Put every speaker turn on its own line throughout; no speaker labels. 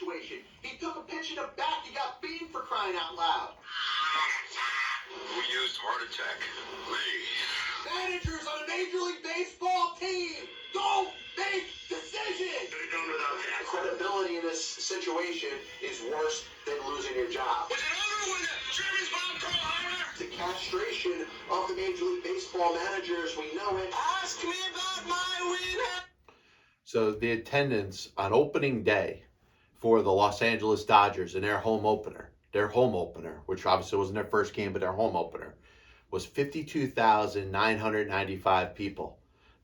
situation. He took a pitch in the back. He got beamed for crying out loud.
Who used heart attack? Me.
Managers on a Major League Baseball team don't make decisions.
They're done without that.
Credibility in this situation is worse than losing your job.
Was it over when the Germans bombed Pearl Harbor?
The castration of the Major League Baseball managers, we know it. Ask me about my win.
So the attendance on opening day for the Los Angeles Dodgers in their home opener, which obviously wasn't their first game, but their home opener, was 52,995 people.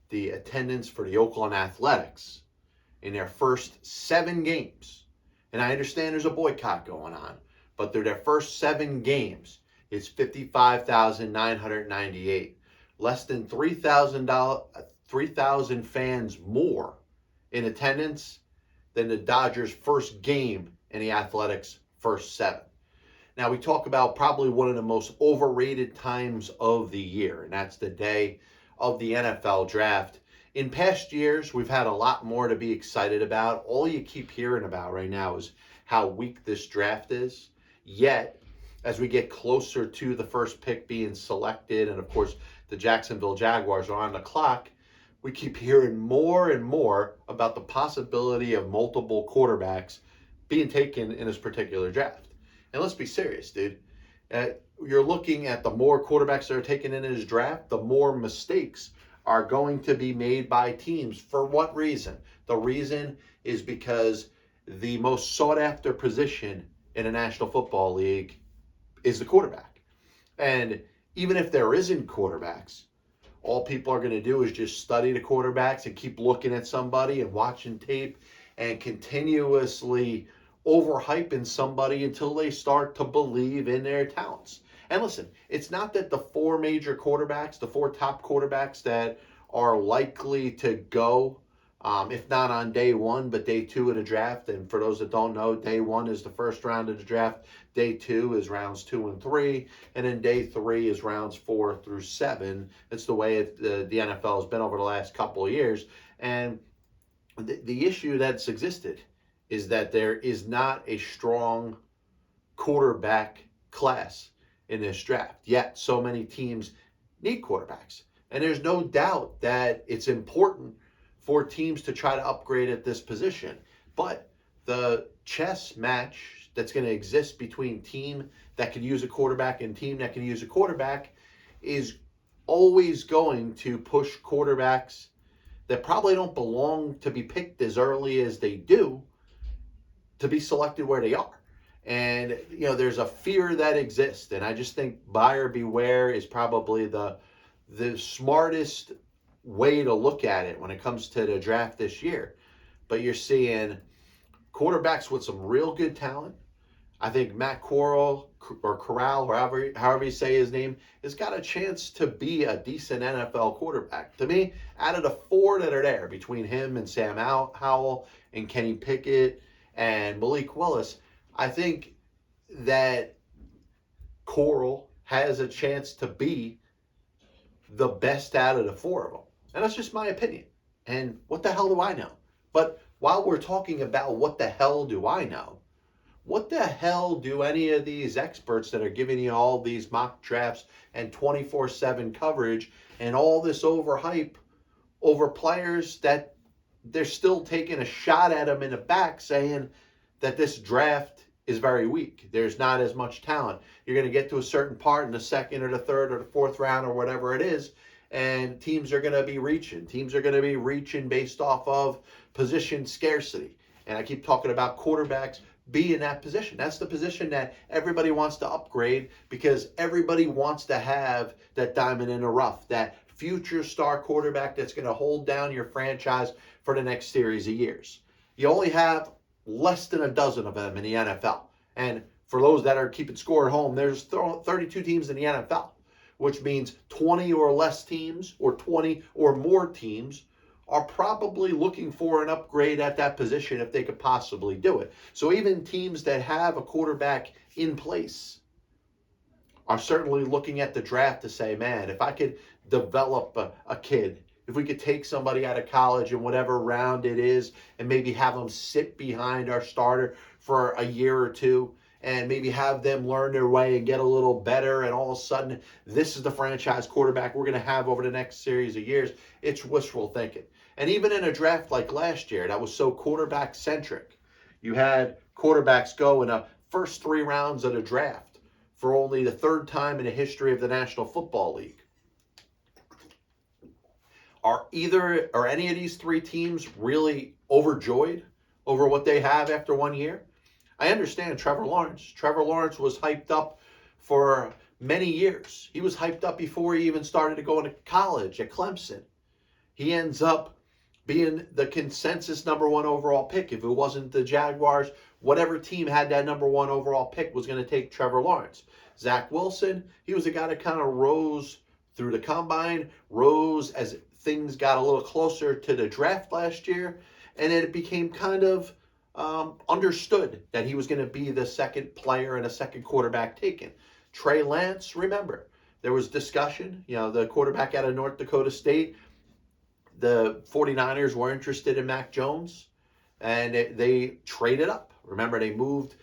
The attendance for the Oakland Athletics in their first 7 games, and I understand there's a boycott going on, but they're their first 7 games, it's 55,998. Less than 3,000 fans more in attendance than the Dodgers' first game in the Athletics' first 7. Now, we talk about probably one of the most overrated times of the year, and that's the day of the NFL draft. In past years, we've had a lot more to be excited about. All you keep hearing about right now is how weak this draft is. Yet, as we get closer to the first pick being selected, and of course, the Jacksonville Jaguars are on the clock, we keep hearing more and more about the possibility of multiple quarterbacks being taken in this particular draft. And let's be serious, dude. You're looking at the more quarterbacks that are taken in this draft, the more mistakes are going to be made by teams. For what reason? The reason is because the most sought after position in the National Football League is the quarterback. And even if there isn't quarterbacks, all people are going to do is just study the quarterbacks and keep looking at somebody and watching tape and continuously overhyping somebody until they start to believe in their talents. And listen, it's not that the 4 major quarterbacks, the 4 top quarterbacks that are likely to go, if not on day 1, but day 2 of the draft. And for those that don't know, day 1 is the first round of the draft. Day 2 is rounds 2 and 3. And then day 3 is rounds 4 through 7. It's the way the NFL has been over the last couple of years. And the issue that's existed is that there is not a strong quarterback class in this draft. Yet so many teams need quarterbacks. And there's no doubt that it's important for teams to try to upgrade at this position. But the chess match that's going to exist between team that could use a quarterback and team that can use a quarterback is always going to push quarterbacks that probably don't belong to be picked as early as they do to be selected where they are. And, there's a fear that exists. And I just think buyer beware is probably the smartest way to look at it when it comes to the draft this year. But you're seeing quarterbacks with some real good talent. I think Matt Corral or Corral, however you say his name, has got a chance to be a decent NFL quarterback. To me, out of the 4 that are there, between him and Sam Howell and Kenny Pickett and Malik Willis, I think that Corral has a chance to be the best out of the 4 of them. And that's just my opinion. And what the hell do I know? But while we're talking about what the hell do I know, what the hell do any of these experts that are giving you all these mock drafts and 24/7 coverage and all this overhype over players that they're still taking a shot at them in the back, saying that this draft is very weak? There's not as much talent. You're going to get to a certain part in the 2nd or the 3rd or the 4th round or whatever it is, and teams are going to be reaching. Teams are going to be reaching based off of position scarcity. And I keep talking about quarterbacks be in that position. That's the position that everybody wants to upgrade because everybody wants to have that diamond in the rough, that future star quarterback that's going to hold down your franchise for the next series of years. You only have less than a dozen of them in the NFL. And for those that are keeping score at home, there's 32 teams in the NFL, which means 20 or less teams or 20 or more teams are probably looking for an upgrade at that position if they could possibly do it. So even teams that have a quarterback in place are certainly looking at the draft to say, man, if I could develop a kid if we could take somebody out of college in whatever round it is and maybe have them sit behind our starter for a year or two and maybe have them learn their way and get a little better, and all of a sudden this is the franchise quarterback we're going to have over the next series of years, it's wishful thinking. And even in a draft like last year that was so quarterback centric, you had quarterbacks go in the first 3 rounds of the draft for only the 3rd time in the history of the National Football League. Are any of these 3 teams really overjoyed over what they have after 1 year? I understand Trevor Lawrence. Trevor Lawrence was hyped up for many years. He was hyped up before he even started to go into college at Clemson. He ends up being the consensus number 1 overall pick. If it wasn't the Jaguars, whatever team had that number 1 overall pick was going to take Trevor Lawrence. Zach Wilson, he was a guy that kind of rose through the combine, rose as things got a little closer to the draft last year, and it became kind of understood that he was going to be the second player and a second quarterback taken. Trey Lance, remember, there was discussion, the quarterback out of North Dakota State, the 49ers were interested in Mac Jones, and they traded up. Remember, they moved,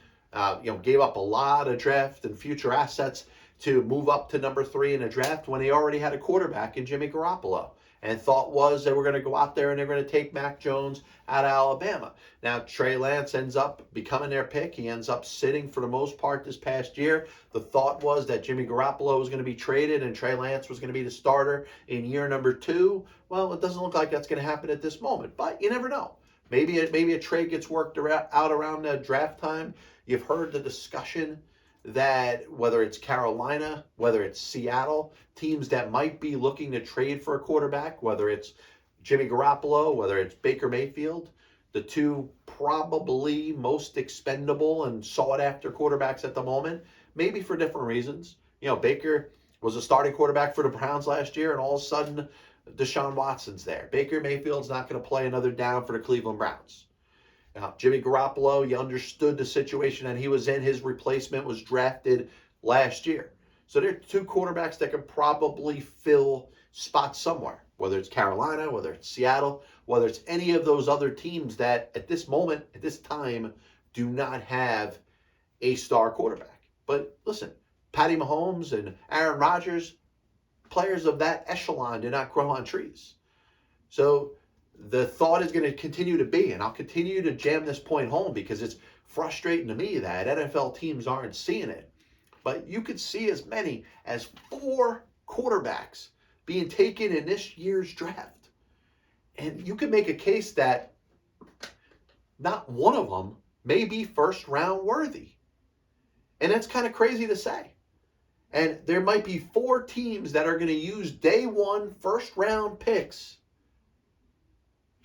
gave up a lot of draft and future assets to move up to number 3 in the draft when they already had a quarterback in Jimmy Garoppolo. And thought was they were going to go out there and they're going to take Mac Jones out of Alabama. Now, Trey Lance ends up becoming their pick. He ends up sitting for the most part this past year. The thought was that Jimmy Garoppolo was going to be traded and Trey Lance was going to be the starter in year number 2. Well, it doesn't look like that's going to happen at this moment, but you never know. Maybe a trade gets worked out around the draft time. You've heard the discussion that whether it's Carolina, whether it's Seattle, teams that might be looking to trade for a quarterback, whether it's Jimmy Garoppolo, whether it's Baker Mayfield, the 2 probably most expendable and sought-after quarterbacks at the moment, maybe for different reasons. Baker was a starting quarterback for the Browns last year, and all of a sudden, Deshaun Watson's there. Baker Mayfield's not going to play another down for the Cleveland Browns. Now, Jimmy Garoppolo, you understood the situation that he was in. His replacement was drafted last year. So there are 2 quarterbacks that can probably fill spots somewhere, whether it's Carolina, whether it's Seattle, whether it's any of those other teams that at this moment, at this time, do not have a star quarterback. But listen, Patty Mahomes and Aaron Rodgers, players of that echelon do not grow on trees. So the thought is going to continue to be, and I'll continue to jam this point home because it's frustrating to me that NFL teams aren't seeing it. But you could see as many as 4 quarterbacks being taken in this year's draft. And you could make a case that not one of them may be first round worthy. And that's kind of crazy to say. And there might be 4 teams that are going to use day 1 first round picks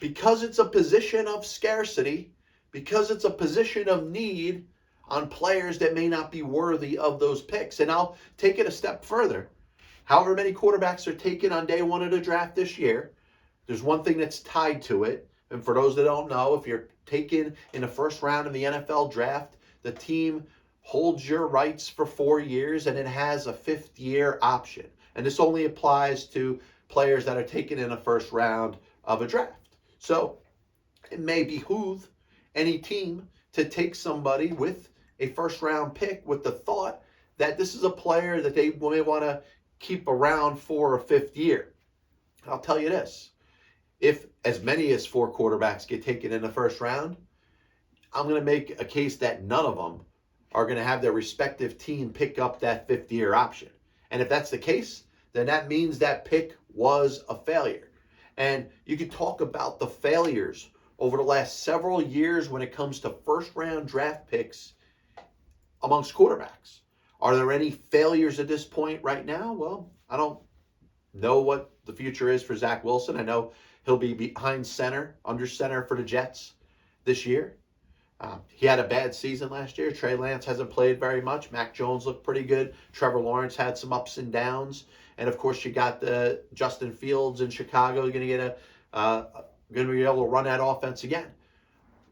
because it's a position of scarcity, because it's a position of need on players that may not be worthy of those picks. And I'll take it a step further. However many quarterbacks are taken on day 1 of the draft this year, there's one thing that's tied to it. And for those that don't know, if you're taken in the first round of the NFL draft, the team holds your rights for 4 years and it has a 5th year option. And this only applies to players that are taken in the first round of a draft. So it may behoove any team to take somebody with a first round pick with the thought that this is a player that they may want to keep around for a 5th year. I'll tell you this, if as many as 4 quarterbacks get taken in the first round, I'm going to make a case that none of them are going to have their respective team pick up that 5th year option. And if that's the case, then that means that pick was a failure. And you can talk about the failures over the last several years when it comes to first round draft picks amongst quarterbacks. Are there any failures at this point right now? Well, I don't know what the future is for Zach Wilson. I know he'll be behind center, under center for the Jets this year. He had a bad season last year. Trey Lance hasn't played very much. Mac Jones looked pretty good. Trevor Lawrence had some ups and downs. And of course, you got the Justin Fields in Chicago. You're going to get going to be able to run that offense again.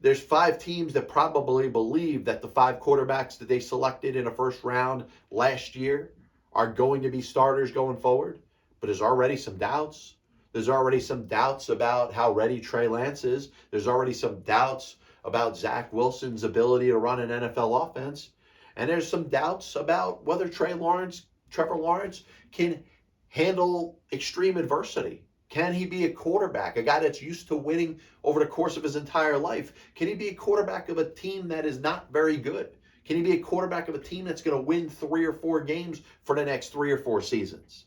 There's 5 teams that probably believe that the 5 quarterbacks that they selected in the first round last year are going to be starters going forward. But there's already some doubts. There's already some doubts about how ready Trey Lance is. There's already some doubts about Zach Wilson's ability to run an NFL offense. And there's some doubts about whether Trevor Lawrence can handle extreme adversity. Can he be a quarterback, a guy that's used to winning over the course of his entire life? Can he be a quarterback of a team that is not very good? Can he be a quarterback of a team that's going to win 3 or 4 games for the next 3 or 4 seasons?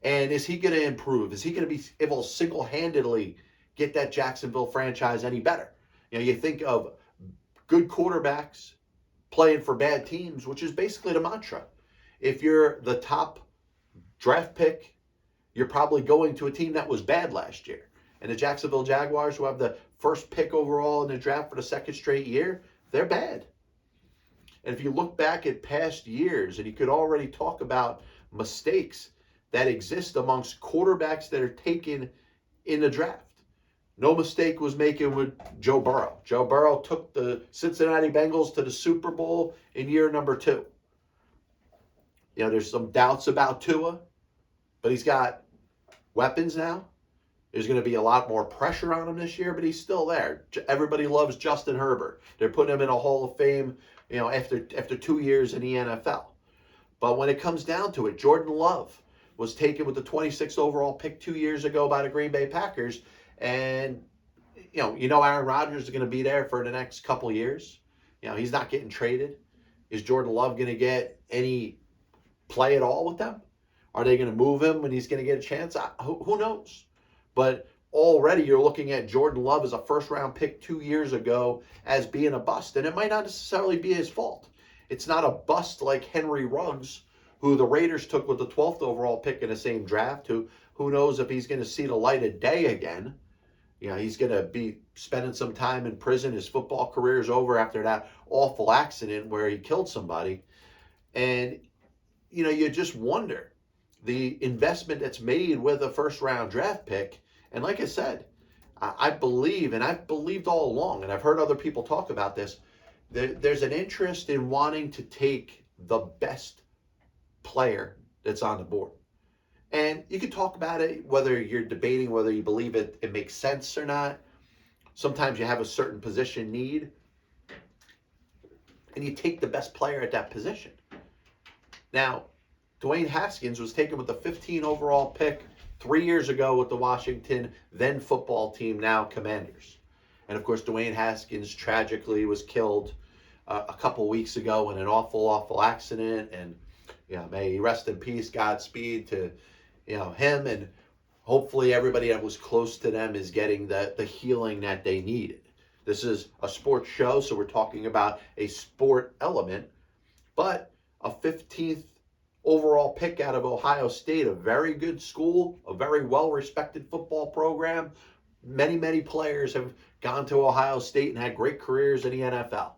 And is he going to improve? Is he going to be able to single-handedly get that Jacksonville franchise any better? You know, you think of good quarterbacks playing for bad teams, which is basically the mantra. If you're the top draft pick, you're probably going to a team that was bad last year. And the Jacksonville Jaguars, who have the first pick overall in the draft for the second straight year, they're bad. And if you look back at past years, and you could already talk about mistakes that exist amongst quarterbacks that are taken in the draft. No mistake was making with Joe Burrow. Joe Burrow took the Cincinnati Bengals to the Super Bowl in year number 2. You know, there's some doubts about Tua, but he's got weapons now. There's going to be a lot more pressure on him this year, but he's still there. Everybody loves Justin Herbert. They're putting him in a Hall of Fame, you know, after 2 years in the NFL. But when it comes down to it, Jordan Love was taken with the 26th overall pick 2 years ago by the Green Bay Packers. And, you know Aaron Rodgers is going to be there for the next couple years. You know, he's not getting traded. Is Jordan Love going to get any play at all with them? Are they going to move him when he's going to get a chance? Who knows? But already you're looking at Jordan Love as a first-round pick 2 years ago as being a bust. And it might not necessarily be his fault. It's not a bust like Henry Ruggs, who the Raiders took with the 12th overall pick in the same draft, who knows if he's going to see the light of day again. You know, he's going to be spending some time in prison. His football career is over after that awful accident where he killed somebody. And, you know, you just wonder the investment that's made with a first-round draft pick. And like I said, I believe, and I've believed all along, and I've heard other people talk about this, there's an interest in wanting to take the best player that's on the board. And you can talk about it, whether you're debating whether you believe it makes sense or not. Sometimes you have a certain position need, and you take the best player at that position. Now, Dwayne Haskins was taken with the 15 overall pick 3 years ago with the Washington then football team, now Commanders. And of course, Dwayne Haskins tragically was killed a couple weeks ago in an awful accident. And may he rest in peace, Godspeed to him, and hopefully everybody that was close to them is getting the healing that they needed. This is a sports show, so we're talking about a sport element, but a 15th overall pick out of Ohio State, a very good school, a very well-respected football program. Many players have gone to Ohio State and had great careers in the NFL.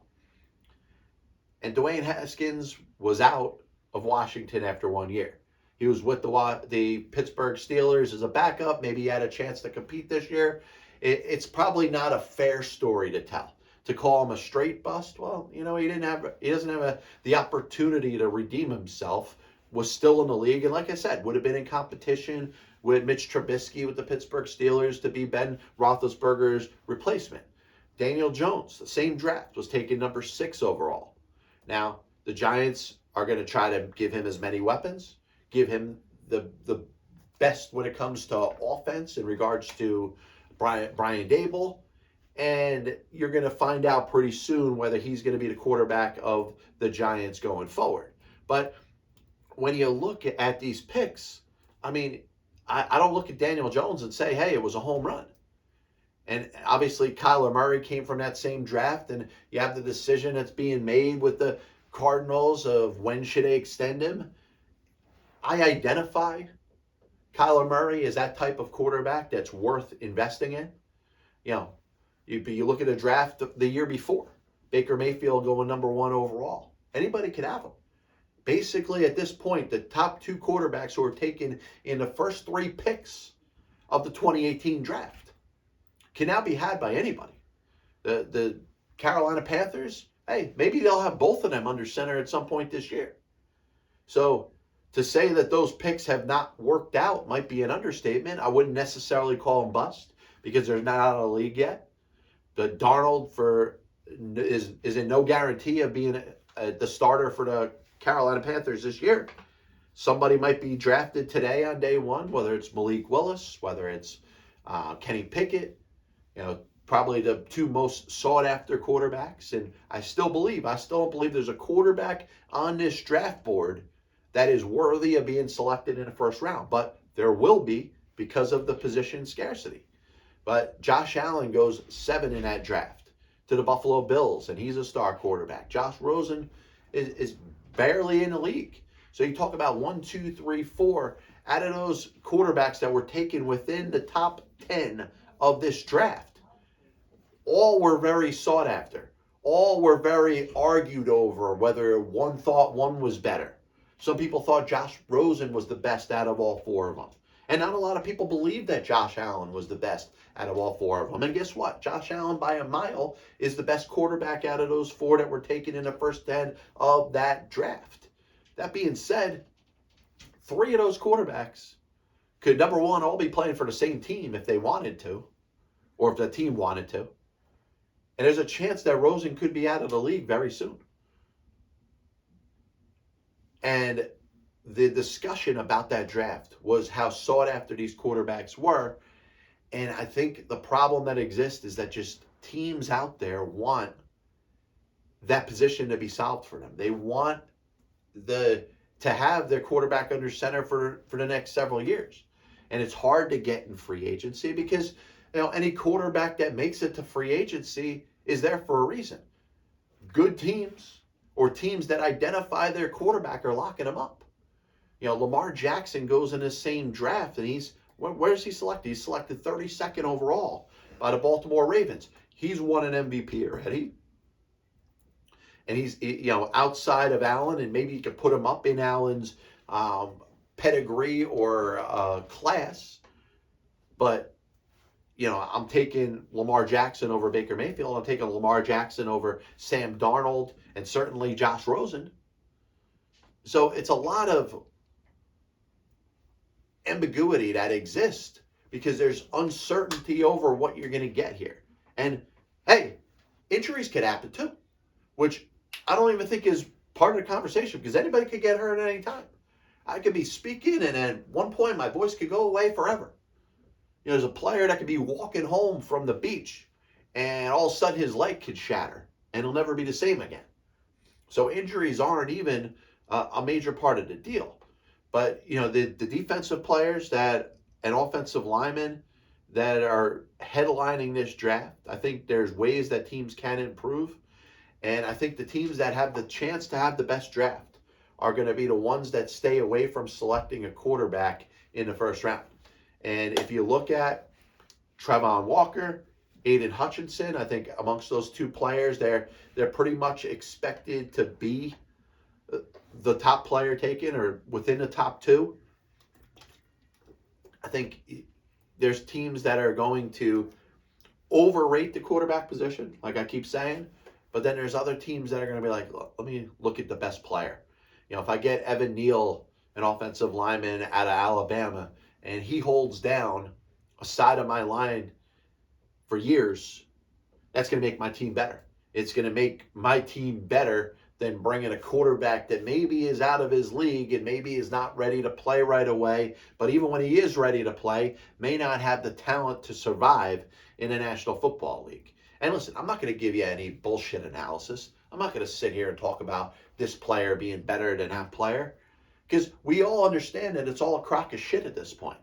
And Dwayne Haskins was out of Washington after 1 year. He was with the Pittsburgh Steelers as a backup. Maybe he had a chance to compete this year. It's probably not a fair story to tell. To call him a straight bust, well, he doesn't have the opportunity to redeem himself. Was still in the league, and like I said, would have been in competition with Mitch Trubisky with the Pittsburgh Steelers to be Ben Roethlisberger's replacement. Daniel Jones, the same draft, was taken number 6 overall. Now, the Giants are going to try to give him as many weapons, give him the best when it comes to offense in regards to Brian Dable, and you're going to find out pretty soon whether he's going to be the quarterback of the Giants going forward. But when you look at these picks, I mean, I don't look at Daniel Jones and say, hey, it was a home run. And obviously, Kyler Murray came from that same draft, and you have the decision that's being made with the Cardinals of when should they extend him. I identify Kyler Murray as that type of quarterback that's worth investing in. You look at a draft the year before, Baker Mayfield going number 1 overall. Anybody could have him. Basically, at this point, the top 2 quarterbacks who were taken in the first 3 picks of the 2018 draft can now be had by anybody. The Carolina Panthers, hey, maybe they'll have both of them under center at some point this year. So To say that those picks have not worked out might be an understatement. I wouldn't necessarily call them bust because they're not out of the league yet. But Darnold is in no guarantee of being the starter for the Carolina Panthers this year. Somebody might be drafted today on day one, whether it's Malik Willis, whether it's Kenny Pickett, probably the two most sought after quarterbacks. And I still don't believe there's a quarterback on this draft board that is worthy of being selected in the first round. But there will be because of the position scarcity. But Josh Allen goes 7 in that draft to the Buffalo Bills, and he's a star quarterback. Josh Rosen is barely in the league. So you talk about 1, 2, 3, 4 out of those quarterbacks that were taken within the top 10 of this draft. All were very sought after. All were very argued over whether one thought one was better. Some people thought Josh Rosen was the best out of all 4 of them. And not a lot of people believed that Josh Allen was the best out of all 4 of them. And guess what? Josh Allen, by a mile, is the best quarterback out of those 4 that were taken in the first 10 of that draft. That being said, 3 of those quarterbacks could, number one, all be playing for the same team if they wanted to, or if the team wanted to. And there's a chance that Rosen could be out of the league very soon. And the discussion about that draft was how sought after these quarterbacks were. And I think the problem that exists is that just teams out there want that position to be solved for them. They want to have their quarterback under center for the next several years. And it's hard to get in free agency because any quarterback that makes it to free agency is there for a reason. Good teams or teams that identify their quarterback are locking him up. Lamar Jackson goes in the same draft, and where's he selected? He's selected 32nd overall by the Baltimore Ravens. He's won an MVP already. And he's, outside of Allen, and maybe you could put him up in Allen's pedigree or class. But, I'm taking Lamar Jackson over Baker Mayfield. I'm taking Lamar Jackson over Sam Darnold and certainly Josh Rosen. So it's a lot of ambiguity that exists because there's uncertainty over what you're going to get here. And, hey, injuries could happen too, which I don't even think is part of the conversation because anybody could get hurt at any time. I could be speaking, and at one point my voice could go away forever. There's a player that could be walking home from the beach, and all of a sudden his leg could shatter, and he'll never be the same again. So injuries aren't even a major part of the deal. But, the defensive players and offensive linemen that are headlining this draft, I think there's ways that teams can improve. And I think the teams that have the chance to have the best draft are going to be the ones that stay away from selecting a quarterback in the first round. And if you look at Trevon Walker, Aiden Hutchinson, I think amongst those 2 players, they're pretty much expected to be the top player taken or within the top 2. I think there's teams that are going to overrate the quarterback position, like I keep saying, but then there's other teams that are going to be like, let me look at the best player. If I get Evan Neal, an offensive lineman out of Alabama, and he holds down a side of my line for years, that's going to make my team better. It's going to make my team better than bringing a quarterback that maybe is out of his league and maybe is not ready to play right away, but even when he is ready to play, may not have the talent to survive in the National Football League. And listen, I'm not going to give you any bullshit analysis. I'm not going to sit here and talk about this player being better than that player, because we all understand that it's all a crock of shit at this point.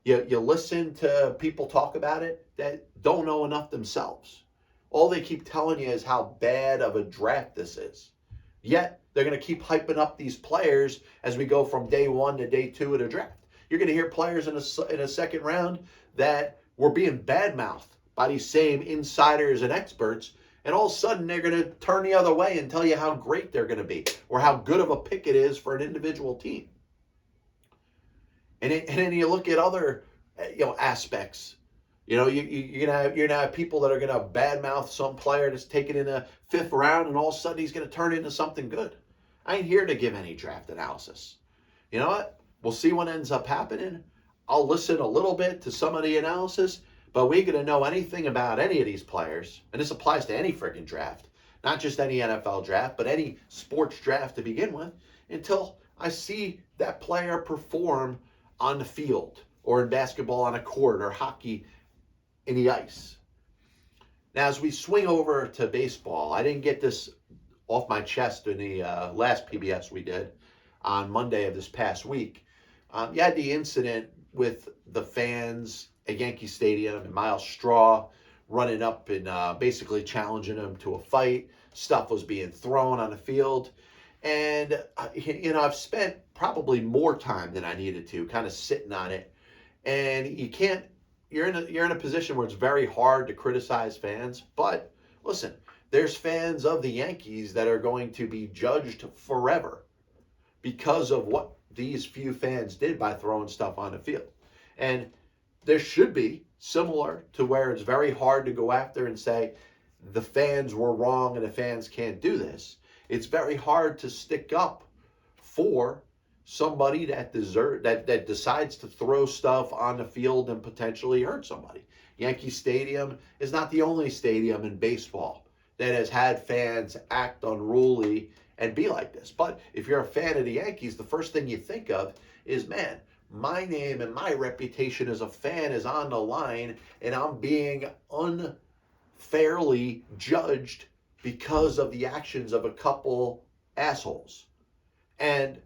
You listen to people talk about it that don't know enough themselves. All they keep telling you is how bad of a draft this is. Yet, they're going to keep hyping up these players as we go from day 1 to day 2 of the draft. You're going to hear players in a second round that were being badmouthed by these same insiders and experts, and all of a sudden they're going to turn the other way and tell you how great they're going to be or how good of a pick it is for an individual team. And then you look at other aspects. You're gonna have people that are gonna badmouth some player that's taken in the 5th round, and all of a sudden he's gonna turn into something good. I ain't here to give any draft analysis. You know what? We'll see what ends up happening. I'll listen a little bit to some of the analysis, but we ain't going to know anything about any of these players. And this applies to any freaking draft, not just any NFL draft, but any sports draft to begin with, until I see that player perform on the field or in basketball on a court or hockey in the ice. Now, as we swing over to baseball, I didn't get this off my chest in the last PBS we did on Monday of this past week. You had the incident with the fans at Yankee Stadium and Miles Straw running up and basically challenging him to a fight. Stuff was being thrown on the field. And, I've spent probably more time than I needed to kind of sitting on it. And you're in a position where it's very hard to criticize fans. But listen, there's fans of the Yankees that are going to be judged forever because of what these few fans did by throwing stuff on the field. And there should be, similar to where it's very hard to go after and say the fans were wrong and the fans can't do this. It's very hard to stick up for somebody that decides to throw stuff on the field and potentially hurt somebody. Yankee Stadium is not the only stadium in baseball that has had fans act unruly and be like this. But if you're a fan of the Yankees, the first thing you think of is, man, my name and my reputation as a fan is on the line, and I'm being unfairly judged because of the actions of a couple assholes. And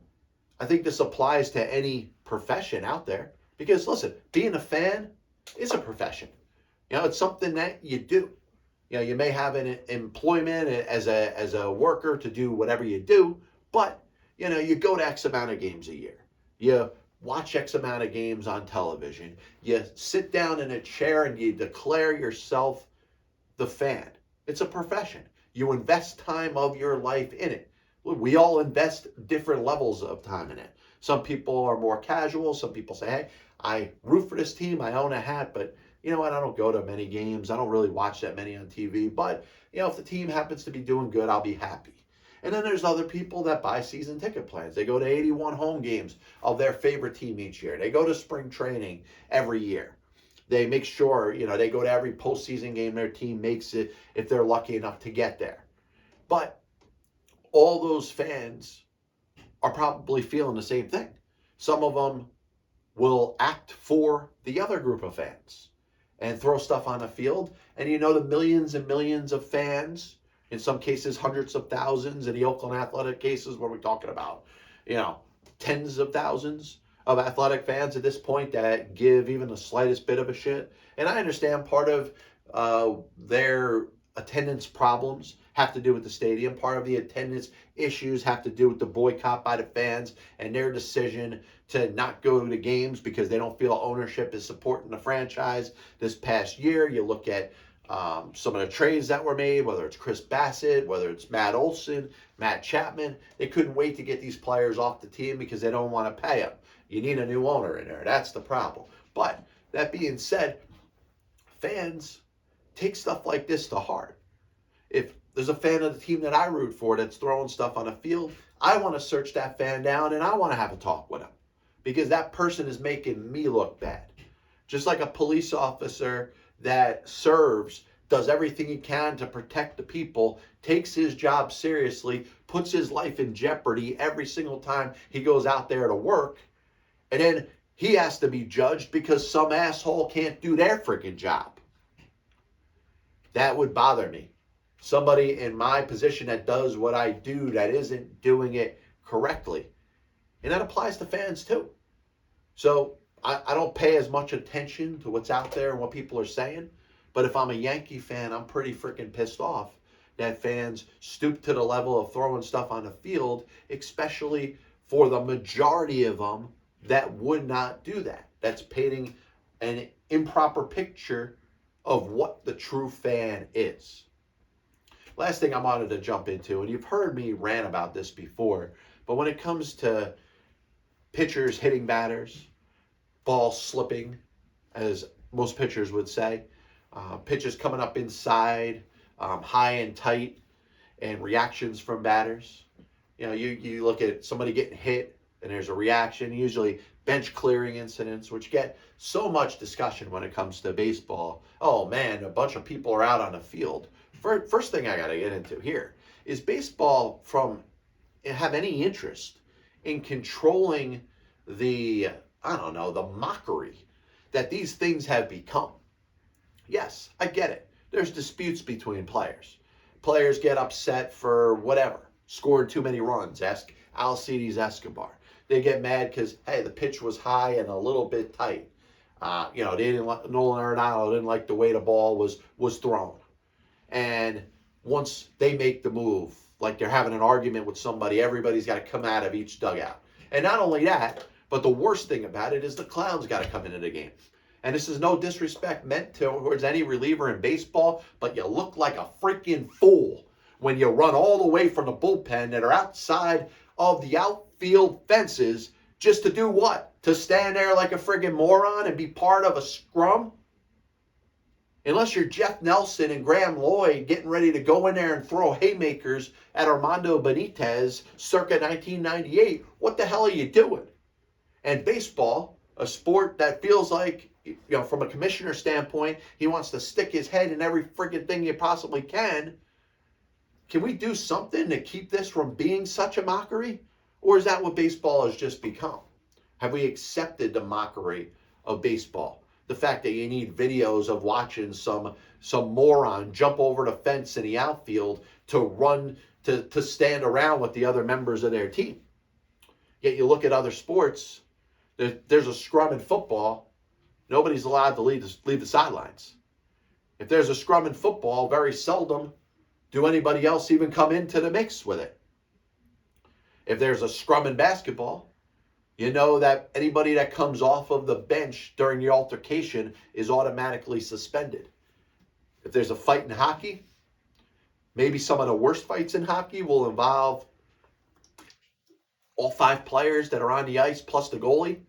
I think this applies to any profession out there, because listen, being a fan is a profession. It's something that you do. You may have an employment as a worker to do whatever you do, but you go to X amount of games a year. You watch X amount of games on television. You sit down in a chair and you declare yourself the fan. It's a profession. You invest time of your life in it. We all invest different levels of time in it. Some people are more casual. Some people say, hey, I root for this team. I own a hat, but you know what? I don't go to many games. I don't really watch that many on TV. But, if the team happens to be doing good, I'll be happy. And then there's other people that buy season ticket plans. They go to 81 home games of their favorite team each year. They go to spring training every year. They make sure, they go to every postseason game their team makes it if they're lucky enough to get there. But all those fans are probably feeling the same thing. Some of them will act for the other group of fans and throw stuff on the field. And the millions and millions of fans, in some cases hundreds of thousands, in the Oakland Athletic cases, what are we talking about? Tens of thousands of athletic fans at this point that give even the slightest bit of a shit. And I understand part of their attendance problems have to do with the stadium. Part of the attendance issues have to do with the boycott by the fans and their decision to not go to games because they don't feel ownership is supporting the franchise. This past year, you look at some of the trades that were made, whether it's Chris Bassett, whether it's Matt Olson, Matt Chapman. They couldn't wait to get these players off the team because they don't want to pay them. You need a new owner in there. That's the problem. But that being said, fans take stuff like this to heart. If there's a fan of the team that I root for that's throwing stuff on the field, I want to search that fan down and I want to have a talk with him because that person is making me look bad. Just like a police officer that serves, does everything he can to protect the people, takes his job seriously, puts his life in jeopardy every single time he goes out there to work, and then he has to be judged because some asshole can't do their freaking job. That would bother me. Somebody in my position that does what I do that isn't doing it correctly. And that applies to fans too. So I don't pay as much attention to what's out there and what people are saying. But if I'm a Yankee fan, I'm pretty freaking pissed off that fans stoop to the level of throwing stuff on the field, especially for the majority of them that would not do that. That's painting an improper picture of what the true fan is. Last thing I wanted to jump into, and you've heard me rant about this before, but when it comes to pitchers hitting batters, balls slipping, as most pitchers would say, pitches coming up inside, high and tight, and reactions from batters. You look at somebody getting hit and there's a reaction, usually bench clearing incidents, which get so much discussion when it comes to baseball. Oh man, a bunch of people are out on the field. First thing I got to get into here is baseball have any interest in controlling the mockery that these things have become. Yes, I get it. There's disputes between players. Players get upset for whatever, scored too many runs. Ask Alcides Escobar. They get mad because, hey, the pitch was high and a little bit tight. Nolan Arenado didn't like the way the ball was thrown. And once they make the move, like they're having an argument with somebody, everybody's got to come out of each dugout. And not only that, but the worst thing about it is the clowns got to come into the game. And this is no disrespect meant towards any reliever in baseball, but you look like a freaking fool when you run all the way from the bullpen that are outside of the outfield fences just to do what? To stand there like a friggin' moron and be part of a scrum? Unless you're Jeff Nelson and Graham Lloyd getting ready to go in there and throw haymakers at Armando Benitez circa 1998, what the hell are you doing? And baseball, a sport that feels like, from a commissioner standpoint, he wants to stick his head in every friggin' thing you possibly can. Can we do something to keep this from being such a mockery? Or is that what baseball has just become? Have we accepted the mockery of baseball? The fact that you need videos of watching some moron jump over the fence in the outfield to run, to stand around with the other members of their team. Yet you look at other sports, there's a scrum in football, nobody's allowed to leave the sidelines. If there's a scrum in football, very seldom do anybody else even come into the mix with it. If there's a scrum in basketball, you know that anybody that comes off of the bench during the altercation is automatically suspended. If there's a fight in hockey, maybe some of the worst fights in hockey will involve all 5 players that are on the ice plus the goalie,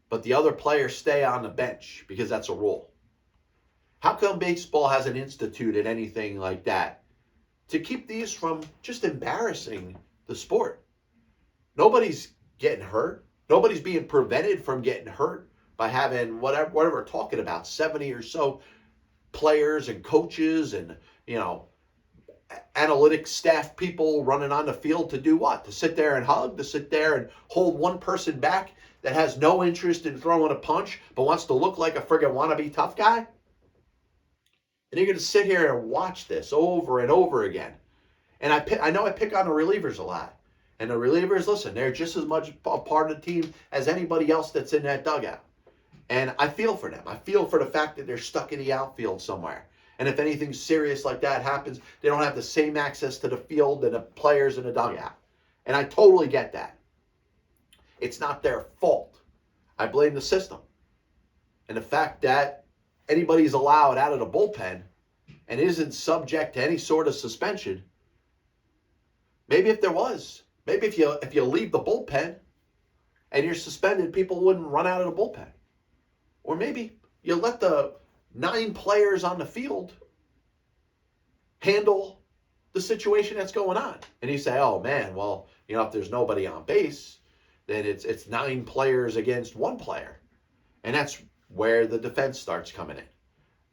but the other players stay on the bench because that's a rule. How come baseball hasn't instituted anything like that to keep these from just embarrassing the sport? Nobody's getting hurt. Nobody's being prevented from getting hurt by having whatever we're talking about, 70 or so players and coaches and, analytics staff people running on the field to do what? To sit there and hug, to sit there and hold one person back that has no interest in throwing a punch but wants to look like a friggin' wannabe tough guy? And you're going to sit here and watch this over and over again. And I know I pick on the relievers a lot. And the relievers, listen, they're just as much a part of the team as anybody else that's in that dugout. And I feel for them. I feel for the fact that they're stuck in the outfield somewhere. And if anything serious like that happens, they don't have the same access to the field and the players in the dugout. And I totally get that. It's not their fault. I blame the system. And the fact that anybody's allowed out of the bullpen and isn't subject to any sort of suspension, maybe if there was, maybe if you leave the bullpen and you're suspended, people wouldn't run out of the bullpen. Or maybe you let the 9 players on the field handle the situation that's going on. And you say, oh man, well, if there's nobody on base, then it's 9 players against 1 player. And that's where the defense starts coming in.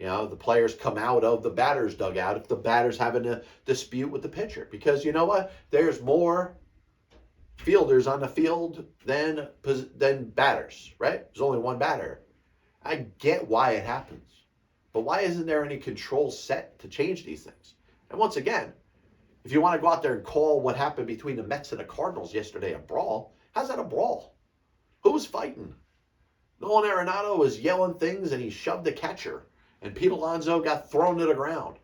The players come out of the batter's dugout if the batter's having a dispute with the pitcher. Because you know what? There's more fielders on the field than batters, right? There's only 1 batter. I get why it happens. But why isn't there any control set to change these things? And once again, if you want to go out there and call what happened between the Mets and the Cardinals yesterday a brawl, how's that a brawl? Who was fighting? Nolan Arenado was yelling things and he shoved the catcher. And Pete Alonso got thrown to the ground.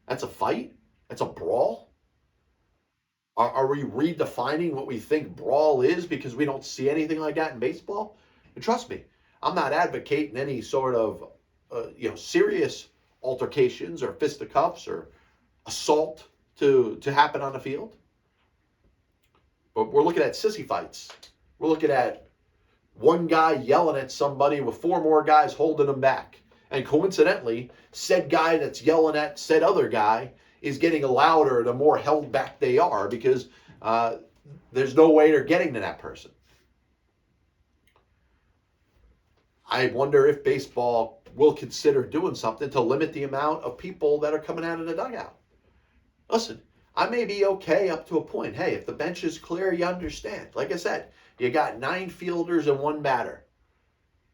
That's a fight? That's a brawl? Are we redefining what we think brawl is because we don't see anything like that in baseball? And trust me, I'm not advocating any sort of serious altercations or fisticuffs or assault to happen on the field. But we're looking at sissy fights. We're looking at one guy yelling at somebody with 4 more guys holding him back. And coincidentally, said guy that's yelling at said other guy is getting louder the more held back they are because there's no way they're getting to that person. I wonder if baseball will consider doing something to limit the amount of people that are coming out of the dugout. Listen, I may be okay up to a point. Hey, if the bench is clear, you understand. Like I said, you got 9 fielders and 1 batter.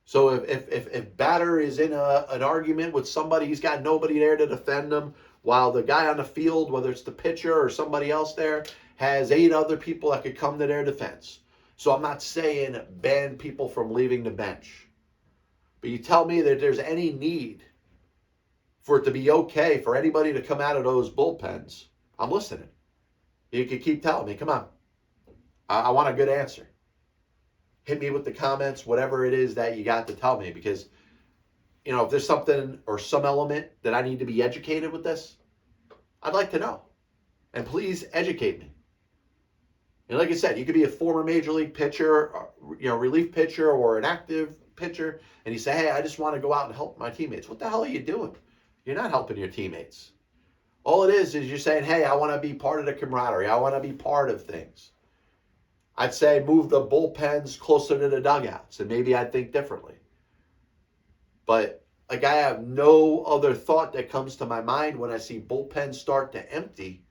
So if batter is in an argument with somebody, he's got nobody there to defend him, while the guy on the field, whether it's the pitcher or somebody else there, has 8 other people that could come to their defense. So I'm not saying ban people from leaving the bench. But you tell me that there's any need for it to be okay for anybody to come out of those bullpens, I'm listening. You can keep telling me, come on. I want a good answer. Hit me with the comments, whatever it is that you got to tell me, because, you know, if there's something or some element that I need to be educated with this, I'd like to know. And please educate me. And like I said, you could be a former major league pitcher, relief pitcher, or an active pitcher, and you say, hey, I just want to go out and help my teammates. What the hell are you doing? You're not helping your teammates. All it is you're saying, hey, I want to be part of the camaraderie. I want to be part of things. I'd say move the bullpens closer to the dugouts, and maybe I'd think differently. But like, I have no other thought that comes to my mind when I see bullpens start to empty,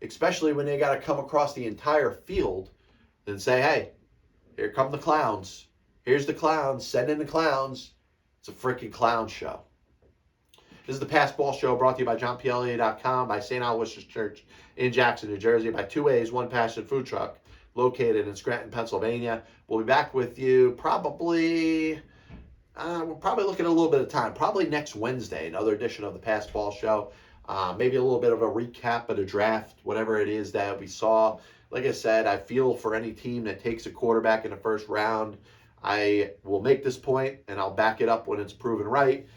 especially when they got to come across the entire field and say, hey, here come the clowns. Here's the clowns. Send in the clowns. It's a freaking clown show. This is the Pass Ball Show, brought to you by JohnPLA.com, by St. Aloysius Church in Jackson, New Jersey, by 2A's One Passion Food Truck, located in Scranton, Pennsylvania. We'll be back with you we're probably looking at a little bit of time, probably next Wednesday, another edition of the Pass Ball Show. Maybe a little bit of a recap of the draft, whatever it is that we saw. Like I said, I feel for any team that takes a quarterback in the first round. I will make this point, and I'll back it up when it's proven right.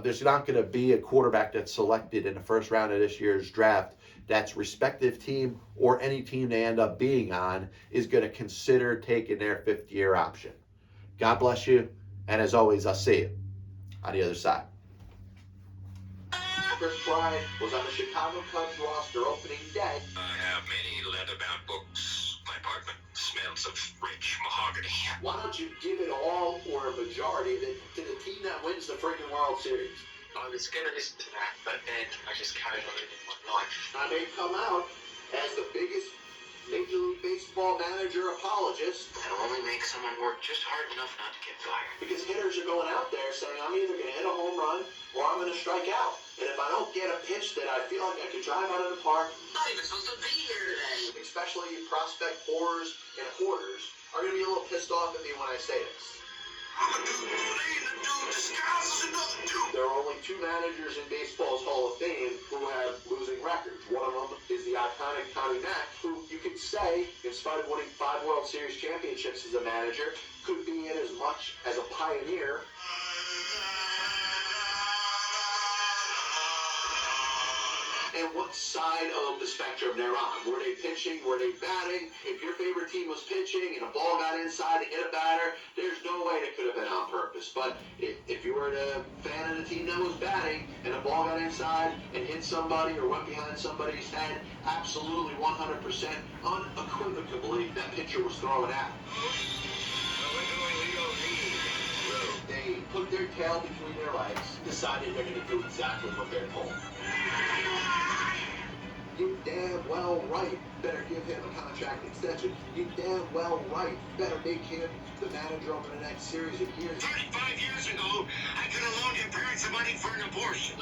There's not going to be a quarterback that's selected in the first round of this year's draft that's respective team or any team they end up being on is going to consider taking their 5th-year option. God bless you, and as always, I'll see you on the other side.
Chris Bryant was on the Chicago Cubs roster opening day.
I have many leather-bound books. My apartment smells of rich mahogany.
Why don't you give it all or a majority to the team that wins the freaking World Series?
I was going to listen to that, but then I just carried on living my life.
I may come out as the biggest Major League Baseball manager apologist.
That'll only make someone work just hard enough not to get fired.
Because hitters are going out there saying, I'm either going to hit a home run or I'm going to strike out. And if I don't get a pitch that I feel like I can drive out of the park,
I'm not even supposed to be here today.
especially prospect whores and hoarders, are going to be a little pissed off at me when I say this.
I'm a dude, playing the dude disguises another dude.
There are only 2 managers in baseball's Hall of Fame who have losing records. One of them is the iconic Tommy Mack, who you could say, in spite of winning 5 World Series championships as a manager, could be in as much as a pioneer. And what side of the spectrum they're on. Were they pitching? Were they batting? If your favorite team was pitching and a ball got inside to hit a batter, there's no way they could have been on purpose. But if you were a fan of the team that was batting and the ball got inside and hit somebody or went behind somebody's head, absolutely 100% unequivocally that pitcher was throwing out. They put their tail between their legs, decided they're going to do exactly what they're told. You damn well right better give him a contract extension. You damn well right better make him the manager over the next series of years.
35 years ago, I could have loaned your parents the money for an abortion.